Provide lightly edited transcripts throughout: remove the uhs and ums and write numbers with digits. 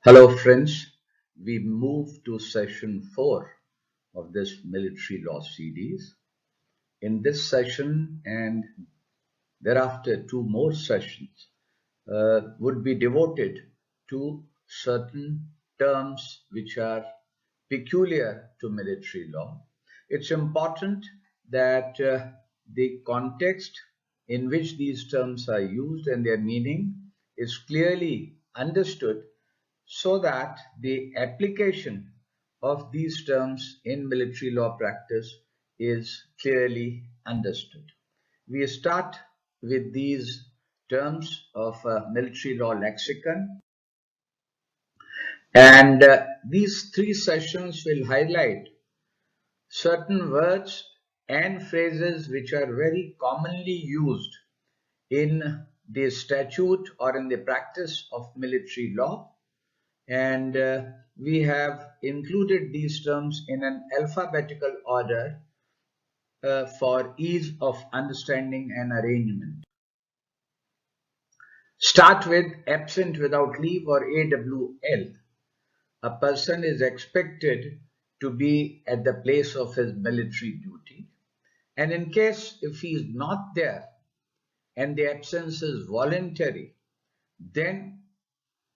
Hello friends, we move to session 4 of this military law series. In this session and thereafter two more sessions would be devoted to certain terms which are peculiar to military law. It's important that the context in which these terms are used and their meaning is clearly understood so that the application of these terms in military law practice is clearly understood. We start with these terms of military law lexicon, and these three sessions will highlight certain words and phrases which are very commonly used in the statute or in the practice of military law, and we have included these terms in an alphabetical order for ease of understanding and arrangement. Start with absent without leave or AWL. A person is expected to be at the place of his military duty, and in case if he is not there and the absence is voluntary, then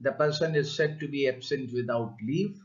the person is said to be absent without leave.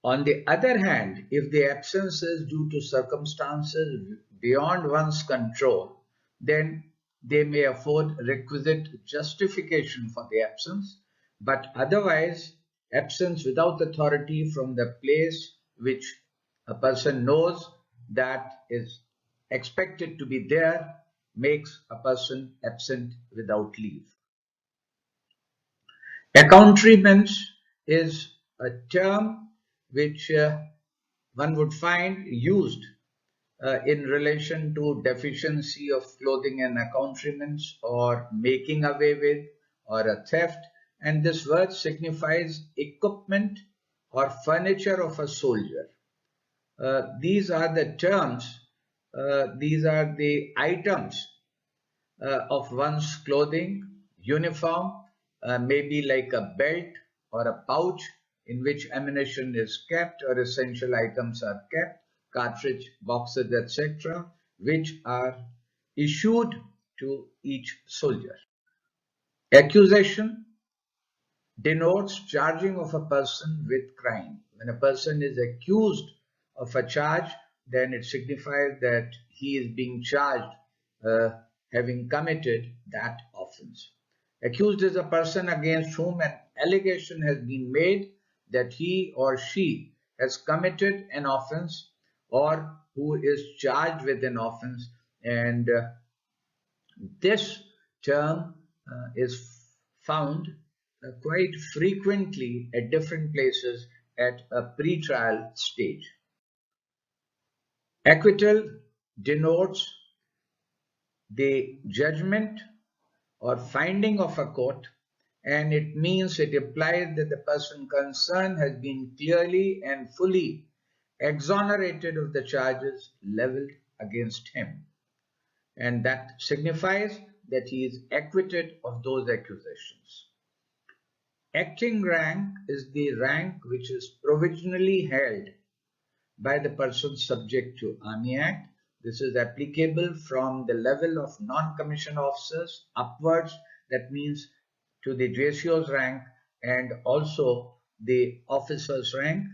On the other hand, if the absence is due to circumstances beyond one's control, then they may afford requisite justification for the absence, but otherwise, absence without authority from the place which a person knows that is expected to be there makes a person absent without leave. Accoutrements is a term which one would find used in relation to deficiency of clothing and accoutrements or making away with or a theft, and this word signifies equipment or furniture of a soldier. These are the terms, these are the items of one's clothing, uniform, maybe like a belt or a pouch in which ammunition is kept or essential items are kept, cartridge boxes, etc., which are issued to each soldier. Accusation denotes charging of a person with crime. When a person is accused of a charge, then it signifies that he is being charged having committed that offense. Accused is a person against whom an allegation has been made that he or she has committed an offense or who is charged with an offense, and this term is found quite frequently at different places at a pre-trial stage. Acquittal denotes the judgment or finding of a court, and it means, it implies that the person concerned has been clearly and fully exonerated of the charges leveled against him, and that signifies that he is acquitted of those accusations. Acting rank is the rank which is provisionally held by the person subject to Army Act. This is applicable from the level of non-commissioned officers upwards, that means to the JCO's rank and also the officer's rank,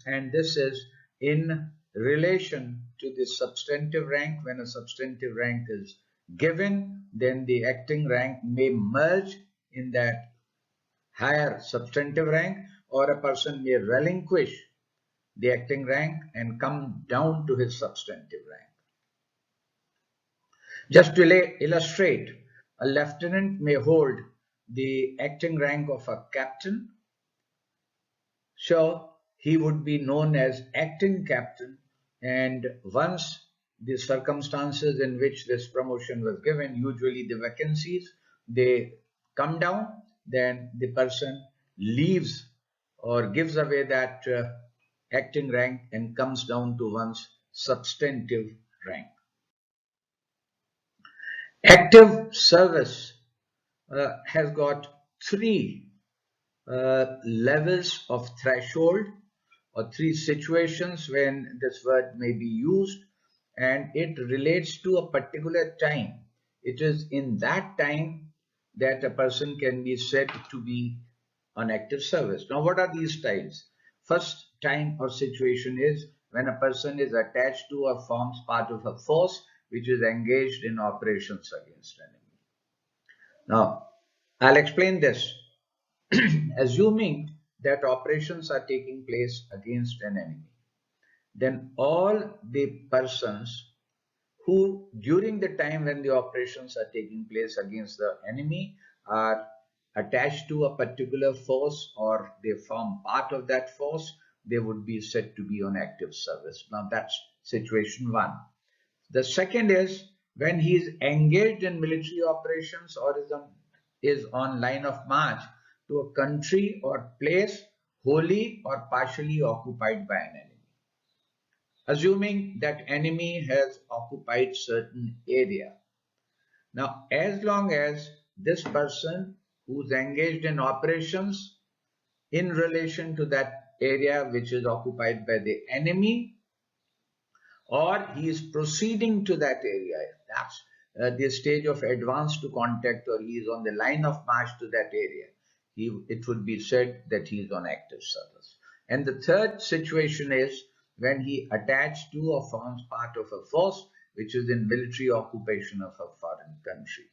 and this is in relation to the substantive rank. When a substantive rank is given, then the acting rank may merge in that higher substantive rank, or a person may relinquish the acting rank and come down to his substantive rank. Just to illustrate, a lieutenant may hold the acting rank of a captain, so he would be known as acting captain, and once the circumstances in which this promotion was given, usually the vacancies, they come down, then the person leaves or gives away that acting rank and comes down to one's substantive rank. Active service has got three levels of threshold, or three situations when this word may be used, and it relates to a particular time. It is in that time that a person can be said to be on active service. Now, what are these times? First time or situation is when a person is attached to or forms part of a force which is engaged in operations against enemy. Now, I'll explain this. Assuming that operations are taking place against an enemy, then all the persons who during the time when the operations are taking place against the enemy are attached to a particular force or they form part of that force, they would be said to be on active service. Now that's situation one. The second is when he is engaged in military operations or is on line of march to a country or place wholly or partially occupied by an enemy. Assuming that enemy has occupied certain area. Now, as long as this person who's engaged in operations in relation to that area which is occupied by the enemy, or he is proceeding to that area, that's the stage of advance to contact, or he is on the line of march to that area, it would be said that he is on active service. And the third situation is when he attached to or forms part of a force which is in military occupation of a foreign country.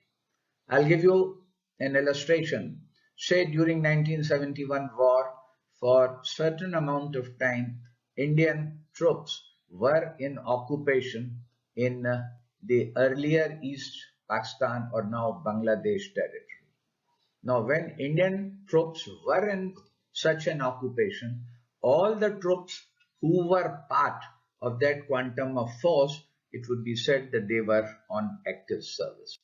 I'll give you an illustration. Say during 1971 war, for certain amount of time, Indian troops were in occupation in the earlier East Pakistan or now Bangladesh territory. Now, when Indian troops were in such an occupation, all the troops who were part of that quantum of force, it would be said that they were on active service.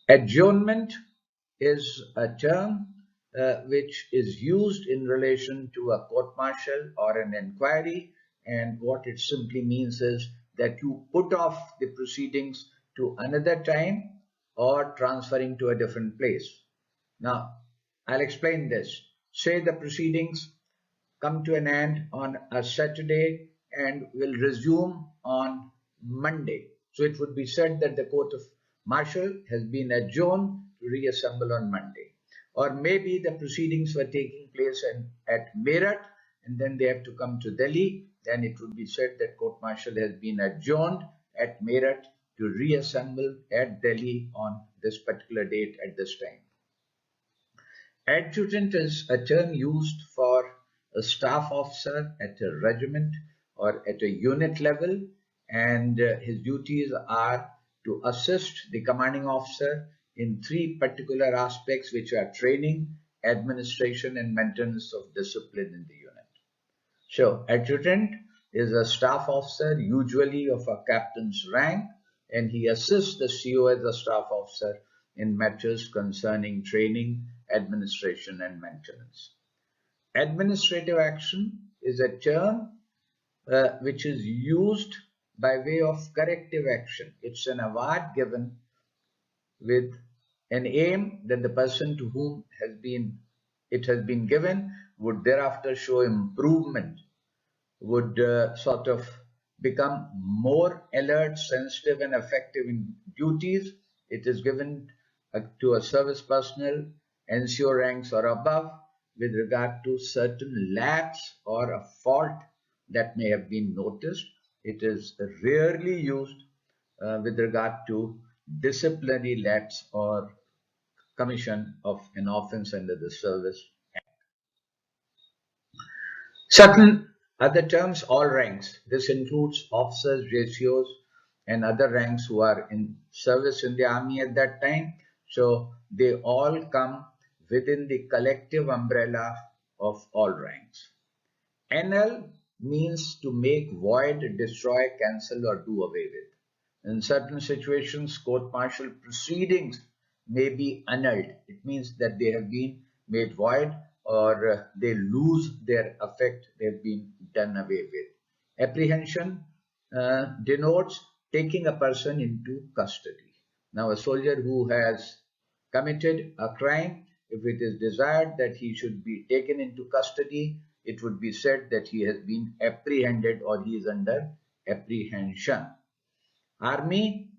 Adjournment is a term which is used in relation to a court martial or an inquiry, and what it simply means is that you put off the proceedings to another time or transferring to a different place. Now, I'll explain this. Say the proceedings come to an end on a Saturday and will resume on Monday. So it would be said that the court of martial has been adjourned to reassemble on Monday. Or maybe the proceedings were taking place at Meerut and then they have to come to Delhi. Then it would be said that court martial has been adjourned at Meerut to reassemble at Delhi on this particular date at this time. Adjutant is a term used for a staff officer at a regiment or at a unit level, and his duties are to assist the commanding officer in three particular aspects, which are training, administration, and maintenance of discipline in the unit. So, adjutant is a staff officer, usually of a captain's rank, and he assists the CO as a staff officer in matters concerning training, administration, and maintenance. Administrative action is a term which is used by way of corrective action. It's an award given with an aim that the person to whom it has been given would thereafter show improvement, would sort of become more alert, sensitive, and effective in duties. It is given to a service personnel, NCO ranks or above, with regard to certain lapse or a fault that may have been noticed. It is rarely used with regard to disciplinary lapse or commission of an offense under the Service Act. Certain other terms, all ranks. This includes officers, ratios, and other ranks who are in service in the army at that time. So they all come within the collective umbrella of all ranks. NL means to make void, destroy, cancel, or do away with. In certain situations, court-martial proceedings may be annulled. It means that they have been made void or they lose their effect, they've been done away with. Apprehension denotes taking a person into custody. Now, a soldier who has committed a crime if it is desired that he should be taken into custody, it would be said that he has been apprehended or he is under apprehension. Army,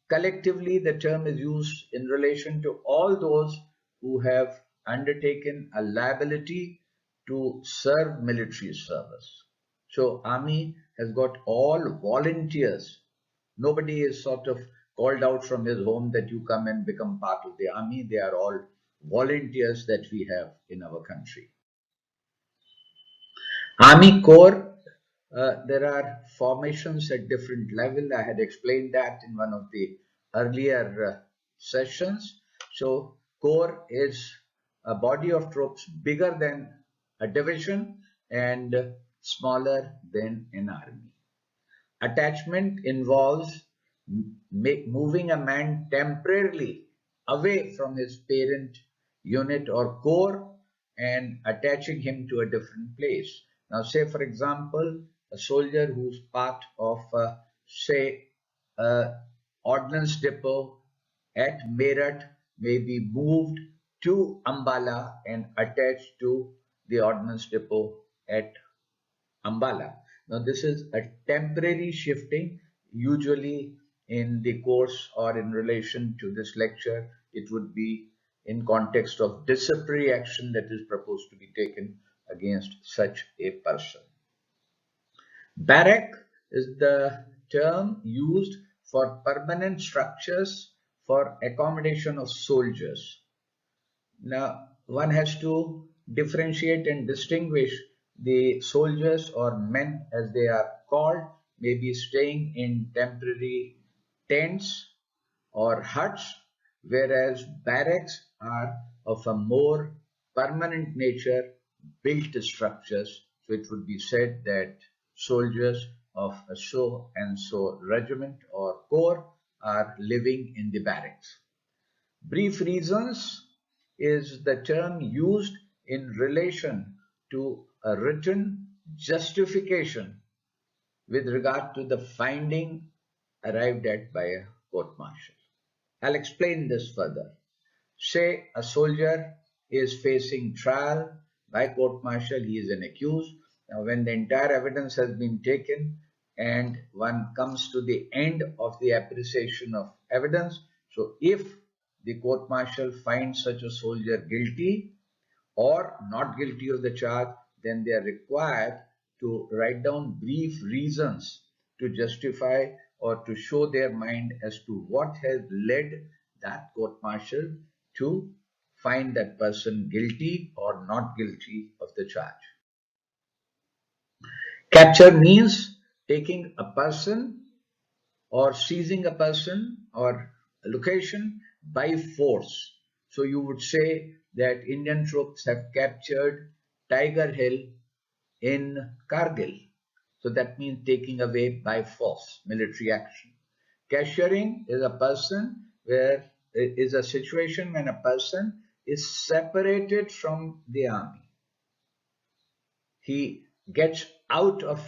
collectively, the term is used in relation to all those who have undertaken a liability to serve military service. So, army has got all volunteers. Nobody is sort of called out from his home that you come and become part of the army. They are all volunteers that we have in our country. Army Corps, there are formations at different level. I had explained that in one of the earlier sessions. So Corps is a body of troops bigger than a division and smaller than an army. Attachment involves moving a man temporarily away from his parent unit or corps and attaching him to a different place. Now, say for example, a soldier who's part of, say, ordnance depot at Meerut may be moved to Ambala and attached to the ordnance depot at Ambala. Now, this is a temporary shifting. Usually, in the course or in relation to this lecture, it would be in context of disciplinary action that is proposed to be taken against such a person. Barrack is the term used for permanent structures for accommodation of soldiers. Now, one has to differentiate and distinguish the soldiers or men as they are called, may be staying in temporary tents or huts, whereas barracks are of a more permanent nature, built structures. So it would be said that soldiers of a so and so regiment or corps are living in the barracks. Brief reasons is the term used in relation to a written justification with regard to the finding arrived at by a court martial. I'll explain this further. Say a soldier is facing trial by court martial, he is an accused. Now, when the entire evidence has been taken and one comes to the end of the appreciation of evidence, so if the court martial finds such a soldier guilty or not guilty of the charge, then they are required to write down brief reasons to justify or to show their mind as to what has led that court martial to find that person guilty or not guilty of the charge. Capture means taking a person or seizing a person or a location by force. So you would say that Indian troops have captured Tiger Hill in Kargil. So that means taking away by force, military action. Cashiering is a person where it is a situation when a person is separated from the army. He gets out of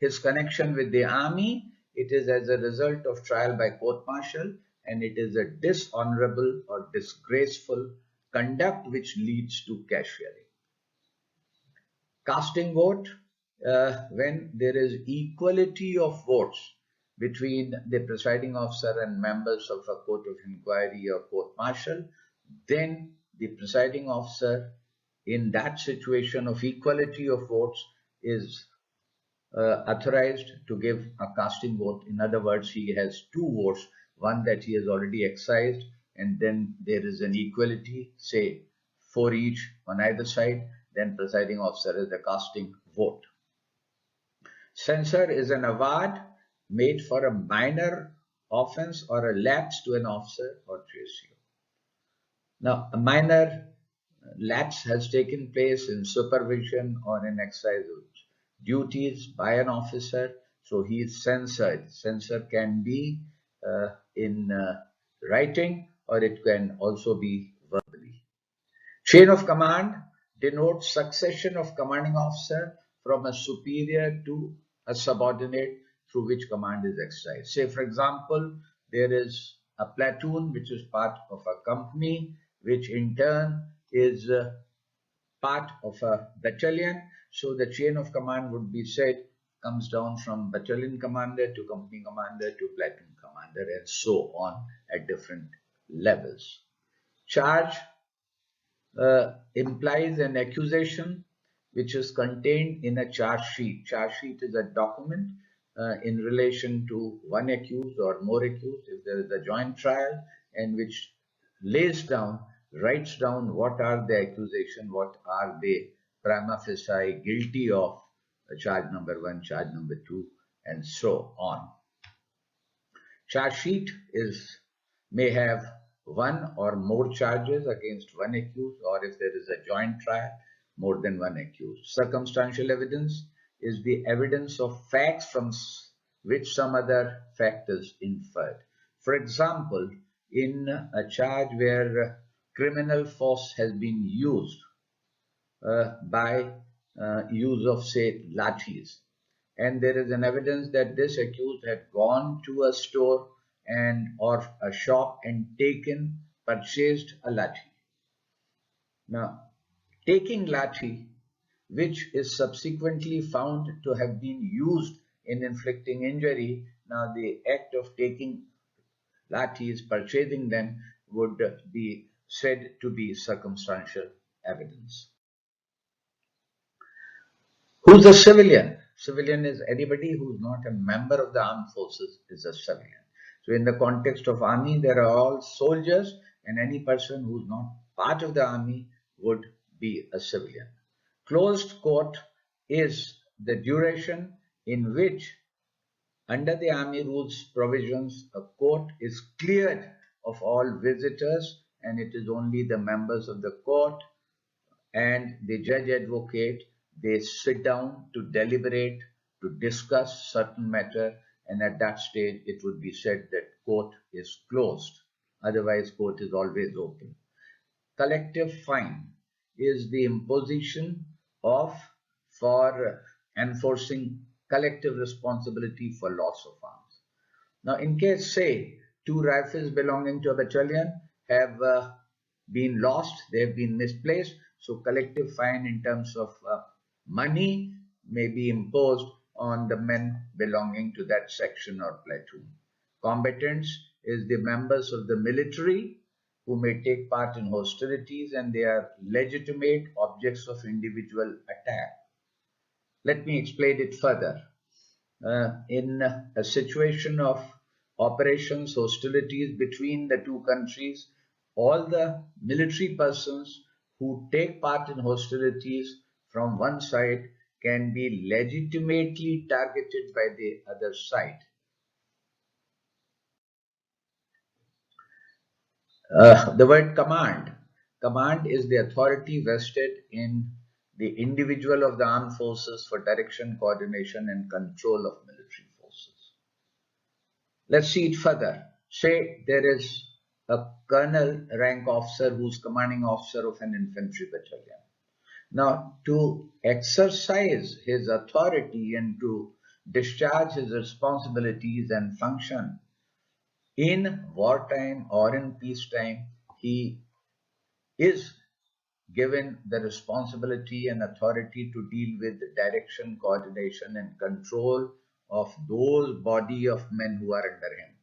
his connection with the army. It is as a result of trial by court martial, and it is a dishonorable or disgraceful conduct which leads to cashiering. Casting vote, when there is equality of votes between the presiding officer and members of a court of inquiry or court martial, then the presiding officer in that situation of equality of votes is authorized to give a casting vote. In other words, he has two votes, one that he has already excised, and then there is an equality, say 4 each on either side, then presiding officer is the casting vote. Censure is an award made for a minor offense or a lapse to an officer or JCO. Now, a minor lapse has taken place in supervision or in exercise of duties by an officer, so he is censured. Censure can be in writing or it can also be verbally. Chain of command denotes succession of commanding officer from a superior to a subordinate through which command is exercised. Say, for example, there is a platoon which is part of a company which in turn is part of a battalion. So the chain of command would be said comes down from battalion commander to company commander to platoon commander and so on at different levels. Charge implies an accusation which is contained in a charge sheet. Charge sheet is a document in relation to one accused or more accused if there is a joint trial, and which lays down, writes down what are the accusation, what are they prima facie guilty of, charge number 1, charge number 2, and so on. Charge sheet may have one or more charges against one accused, or if there is a joint trial, more than one accused. Circumstantial evidence is the evidence of facts from which some other fact is inferred. For example, in a charge where criminal force has been used by use of, say, lathis, and there is an evidence that this accused had gone to a store or a shop and purchased a lathi. Now, taking lathi, which is subsequently found to have been used in inflicting injury, now the act of taking lathis, purchasing them, would be said to be circumstantial evidence. Who's a civilian? Civilian is anybody who's not a member of the armed forces is a civilian. So in the context of army, there are all soldiers, and any person who's not part of the army would be a civilian. Closed court is the duration in which, under the army rules provisions, a court is cleared of all visitors, and it is only the members of the court and the judge advocate, they sit down to deliberate, to discuss certain matter, and at that stage it would be said that court is closed. Otherwise, court is always open. Collective fine is the imposition for enforcing collective responsibility for loss of arms. Now, in case, say, 2 rifles belonging to a battalion have been lost, they have been misplaced, so collective fine in terms of money may be imposed on the men belonging to that section or platoon. Combatants is the members of the military who may take part in hostilities, and they are legitimate objects of individual attack. Let me explain it further. In a situation of operations, hostilities between the two countries, all the military persons who take part in hostilities from one side can be legitimately targeted by the other side. The word command. Command is the authority vested in the individual of the armed forces for direction, coordination, and control of military forces. Let's see it further. Say there is a colonel rank officer who's commanding officer of an infantry battalion. Now, to exercise his authority and to discharge his responsibilities and function in wartime or in peacetime, he is given the responsibility and authority to deal with the direction, coordination, and control of those body of men who are under him.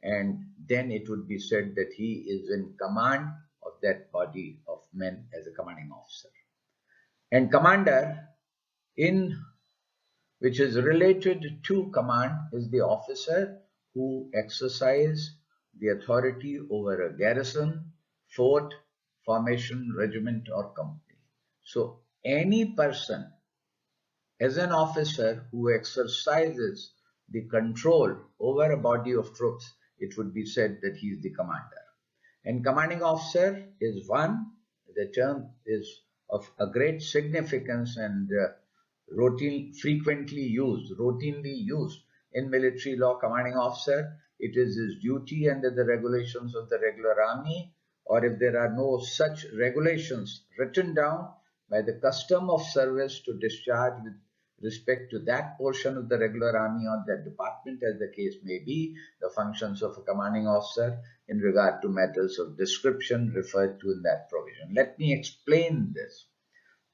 And then it would be said that he is in command of that body of men as a commanding officer. And commander, which is related to command, is the officer who exercises the authority over a garrison, fort, formation, regiment, or company. So any person as an officer who exercises the control over a body of troops, it would be said that he is the commander. And commanding officer is one, the term is of a great significance and routinely used in military law. Commanding officer, it is his duty under the regulations of the regular army, or if there are no such regulations written down, by the custom of service to discharge with respect to that portion of the regular army or that department, as the case may be, the functions of a commanding officer in regard to matters of description referred to in that provision. Let me explain this.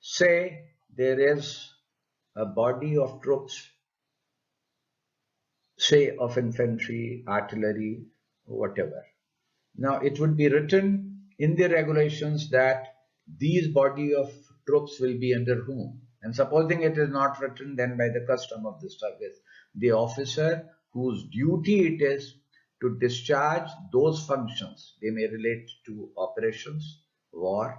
Say there is a body of troops, say of infantry, artillery, whatever. Now it would be written in the regulations that these body of troops will be under whom. And supposing it is not written, then by the custom of the service, the officer whose duty it is to discharge those functions, they may relate to operations, war,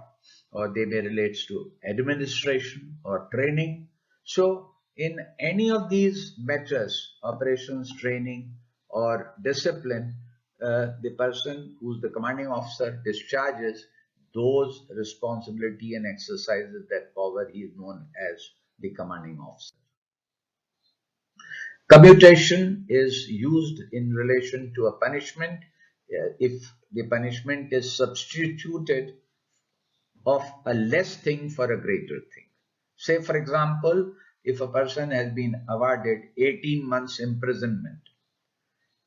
or they may relate to administration or training. So in any of these matters, operations, training, or discipline, the person who's the commanding officer discharges those responsibility and exercises that power. He is known as the commanding officer. Commutation is used in relation to a punishment if the punishment is substituted of a less thing for a greater thing. Say, for example, if a person has been awarded 18 months imprisonment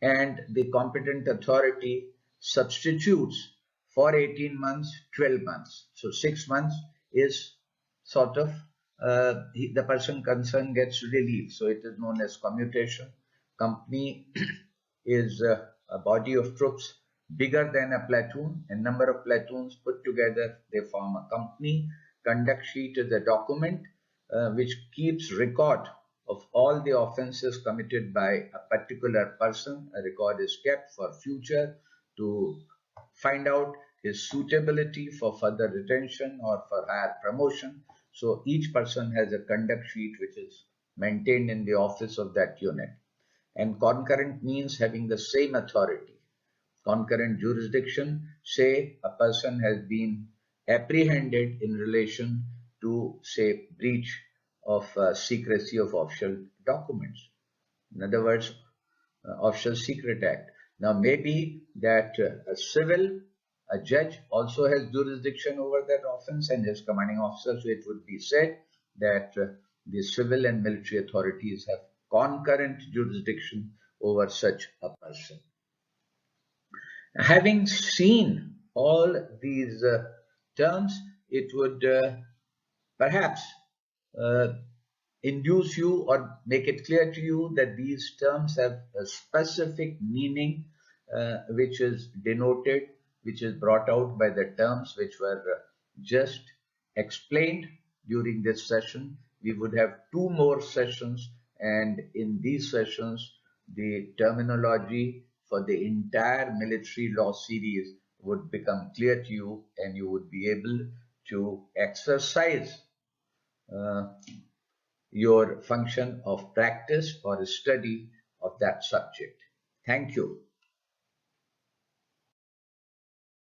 and the competent authority substitutes for 18 months 12 months, so 6 months is sort of the person concerned gets relief, so it is known as commutation. Company is a body of troops bigger than a platoon, and number of platoons put together they form a company. Conduct sheet is a document which keeps record of all the offenses committed by a particular person. A record is kept for future to find out his suitability for further retention or for higher promotion. So each person has a conduct sheet which is maintained in the office of that unit. And concurrent means having the same authority. Concurrent jurisdiction, say a person has been apprehended in relation to, say, breach of secrecy of official documents. In other words, Official Secret Act. Now, maybe that a judge also has jurisdiction over that offense and his commanding officer. So it would be said that the civil and military authorities have concurrent jurisdiction over such a person. Having seen all these terms, it would perhaps uh, induce you or make it clear to you that these terms have a specific meaning which is denoted, which is brought out by the terms which were just explained during this session. We would have 2 more sessions, and in these sessions, the terminology for the entire military law series would become clear to you, and you would be able to exercise your function of practice or study of that subject. Thank you.